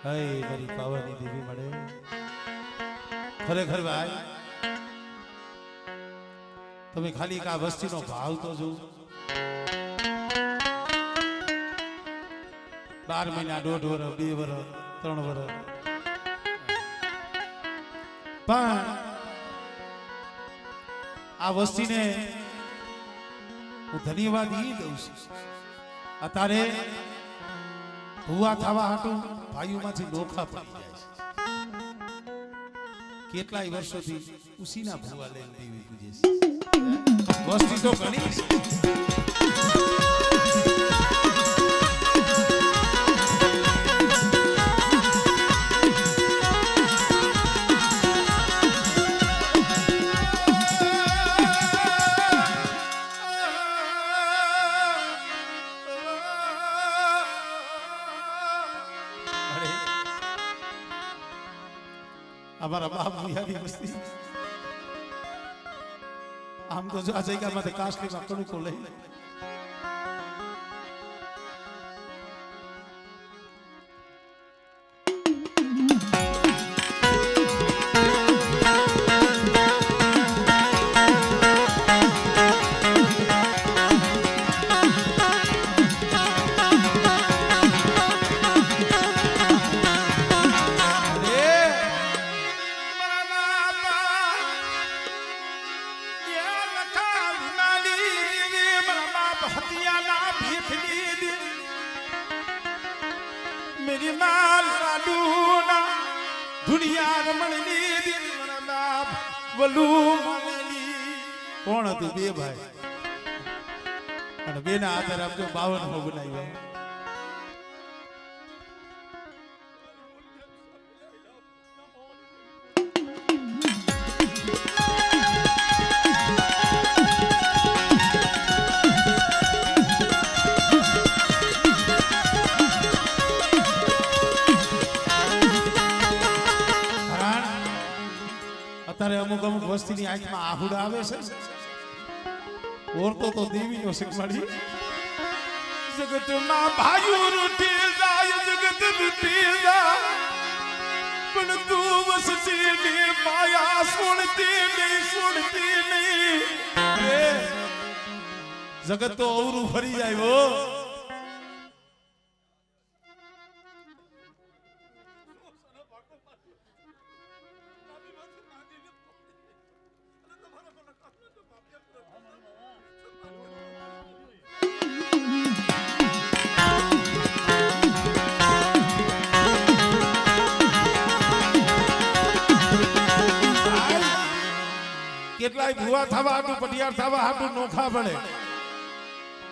હે મારી પાવાની દેવી મળે ખરેખર ભાઈ તમે ખાલી કા વસ્તીનો ભાવ તો જો 12 મહિના 1.5 વર્ષ 2 વર્ષ 3 વર્ષ પણ આ વસ્તીને હું ધન્યવાદ ઈ દઉં છું અત્યારે ભૂવા થવા હાટું ભાઈઓમાંથી નોખા પડી જાય છે કેટલાય વર્ષોથી ઉસીના ભૂવા લઈને દેવી પૂજે છે વસ્તી તો ઘણી છે हमारा बाप बुढ़िया बस्ती हम तो जो आ जाएगा मत कास्टली माकड़ू को ले मेरी माल लाडूना दुनिया रमणनी दिन मना बाप वलू मलनी કોણ હતું બે ભાઈ અને બેના આધારે આમ જો 52 હો બનાવ્યો અત્યારે અમુક અમુક વસ્તીની આંખમાં આહુડા આવે છે ઓરતો તો દેવીનો શીખવાડી જગતમાં ભાઈઓ રૂઠી જાય જગત રૂઠી જાય પણ તું વસતી ની માયા સુણતી નહીં જગત તો અવરું ફરી જાય હો કેટલાય ભૂવા થવા હાટું પટિયાર થવા હાટું નોખા પડે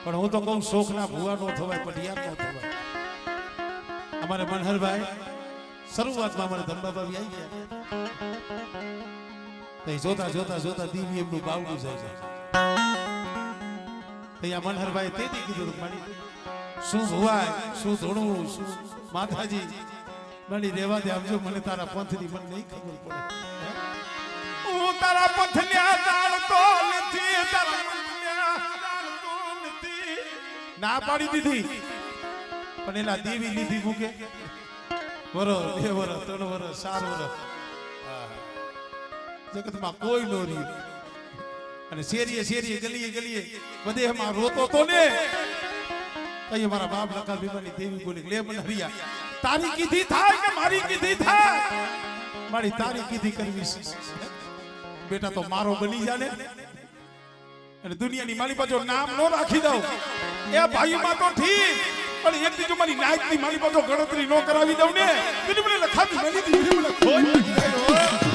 પણ હું તો કહું શોખના ભૂવા નો થવાય પટિયાર નો થવાય અમારે મનહરભાઈ શરૂઆતમાં અમારે ધનબાબા આવી ગયા જોતા જોતા જોતા દીવી એમનું બાવડું જાય ત્યાં મનહરભાઈ તેથી કીધું મારી શું ભૂવાય શું ધોણું શું માતાજી મારી રેવા દે આવજો મને તારા પંથની મને નહીં ખબર પડે તારા પથલ્યા દાળતો નથી તારા પથલ્યા દાળતો નથી ના પાડી દીધી પણ એના દેવી લીધી મૂકે વરો 2 વર્ષ 3 વર્ષ 4 વર્ષ જગતમાં કોઈ નો રહ્યું અને શેરીએ શેરીએ ગલીએ ગલીએ બધે એમાં રોતો તો ને તઈ મારા બાપ લખા ભીમાની દેવી બોલી લે મને હરિયા તારી કીધી થાય કે મારી કીધી થાય મારી તારી કીધી કરવી છે બેટા તો મારો બની જાને અને દુનિયાની મારી પાછો નામ નો રાખી દઉં એ ભાઈમાં તો ઠીક પણ એક દીજો મારી નાયકની મારી પાછો ગણતરી નો કરાવી દઉં ને તો મને લખાવી મળી દીધી મને ખોઈ જાય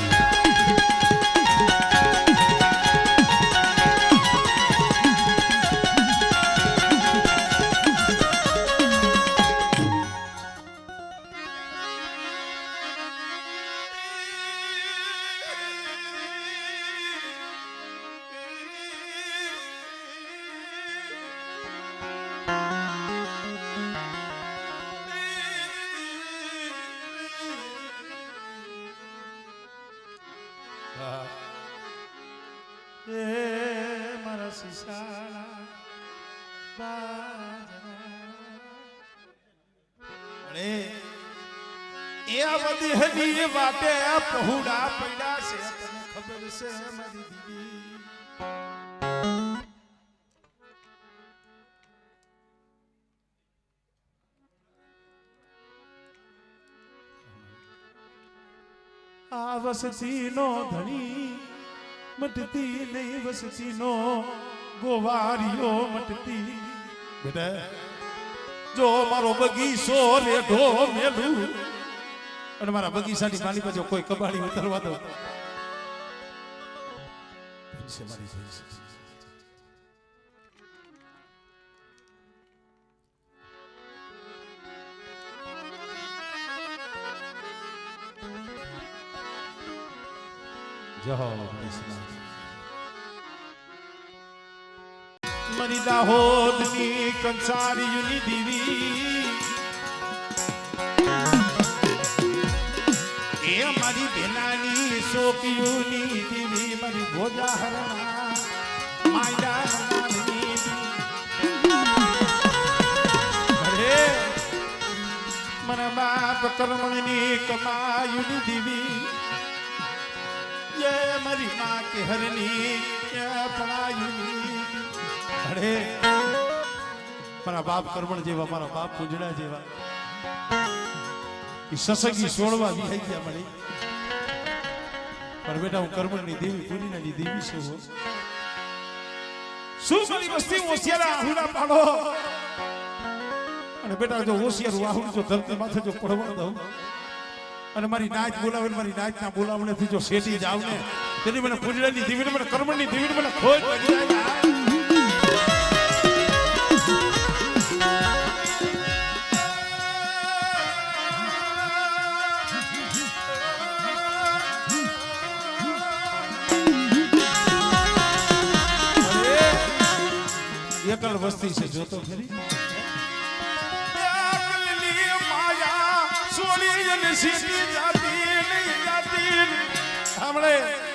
મારા શિશાળા બાજરા એ બધી હની વાટે પહોળા પડ્યા છે તને ખબર છે મારી દીદી આ વસતી નો ધણી મટતી નહીં વસતી નો ગોવારીઓ મટતી બેટા જો મારો બગીચો રેઢો મેલું અને મારા બગીચાની માલી પાસે કોઈ કબાડી ઉતરવા દો મરી દાહોદની કંસારીની દીવી એ મારી બેનાની શોકીઓની દીવી મારી ભોજા હરણા માયા અરે મારા બાપ કર્મણની કમાયુની દીવી ये मरी माँ के हरनी क्या पढ़ाई अरे मारा बाप कर्मण जेवा मारा बाप पूजड़ा जेवा ई ससंगी सोड़वा भी है क्या मरी पर बेटा હું કર્મણની દેવી પૂરીનાની દેવી છું શું મારી વસ્તી હોશિયારા આહુડા પાડો અને બેટા જો હોશિયાર આહુડ જો ધરતી માથે જો પડવા દઉં અને મારી નાચ બોલાવે મારી નાચના બોલાવણેથી જો શેઠી જાવ ને તેની મને પૂજડાની દીવીને મને કર્મણની દીવીને મને ખોજ લાગી જાય એકલ વસ્તી છે જોતો ખરી સીધી જાતી નહીં જાતી હમણે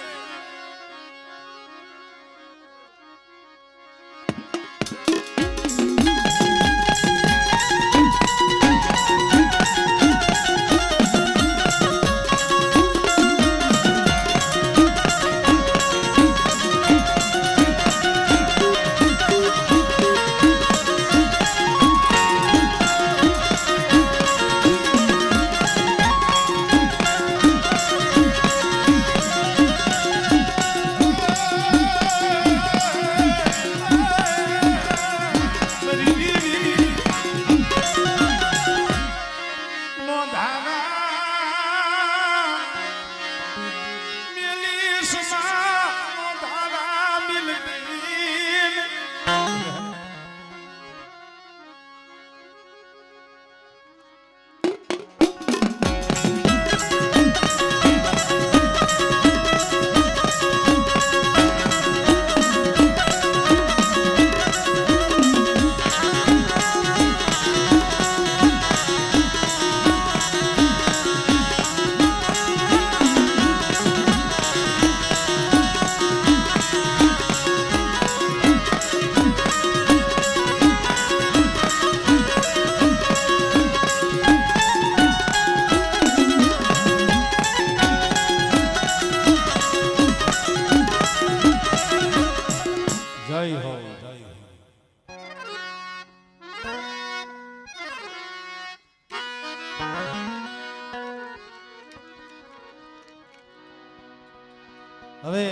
હવે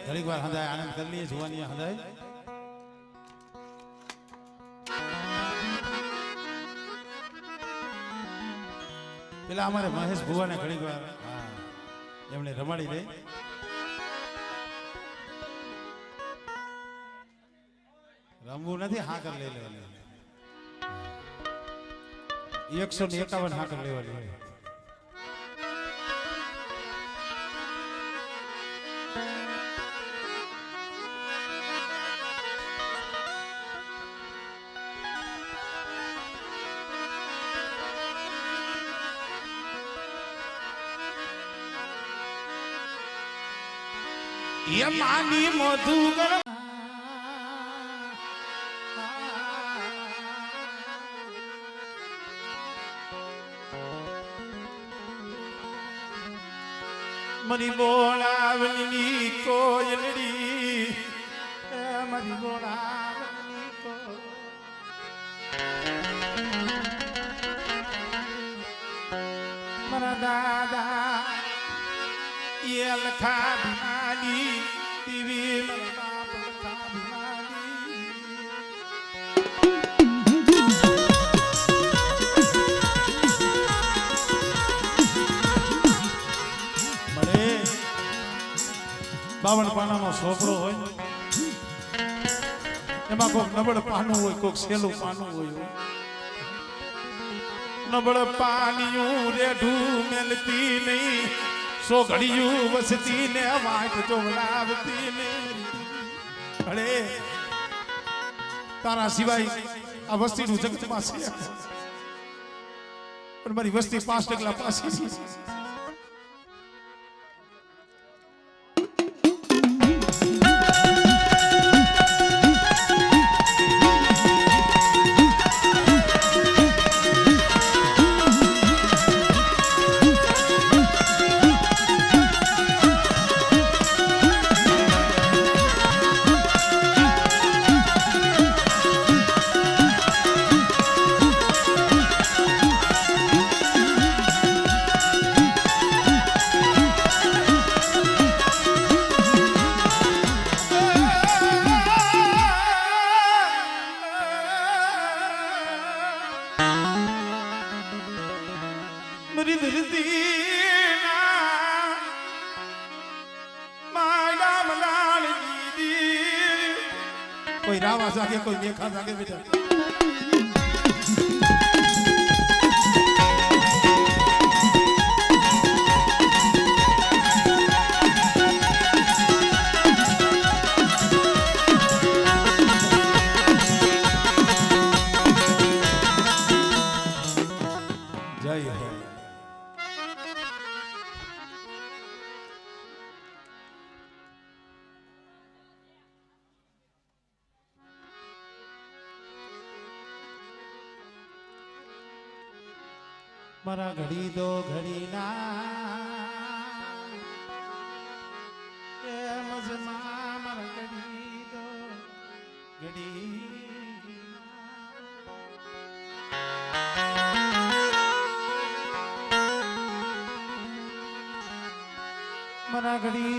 ઘડીક વાર હંધાય આનંદ કરી લઈએ જોવાની હંધાય પેલા અમારે મહેશ ભુવાને ઘડીક વાર એમણે રમાડી દે રમવું નથી હાકર લઈ લેવાની 151 હાકર લેવાની ये मानी मधुगर મરી બોલાવની કોયલડી મરી બોલાવની મારા દાદા એ લખા ભીમાની ટીવી મારા બાપ લખા ભીમાની બાવન પાનાનો સોપડો હોય એમાં કોઈક નબળ પાનું હોય કોઈક સેલું પાનું હોય નબળ પાનિયું રેઢું મેલતી નહીં સો ઘડિયું વસતી ને વાટ ચોવડાવતી ને અરે તારા સિવાય આ વસ્તીનું જગતમાં છે પણ મારી વસ્તી 5 ટકલા પાછી છે कोई रावा जागे कोई मेखा जागे बेटा जय हो मरा घड़ी दो घड़ी ना मजमा मरा घड़ी दो घड़ी मरा घड़ी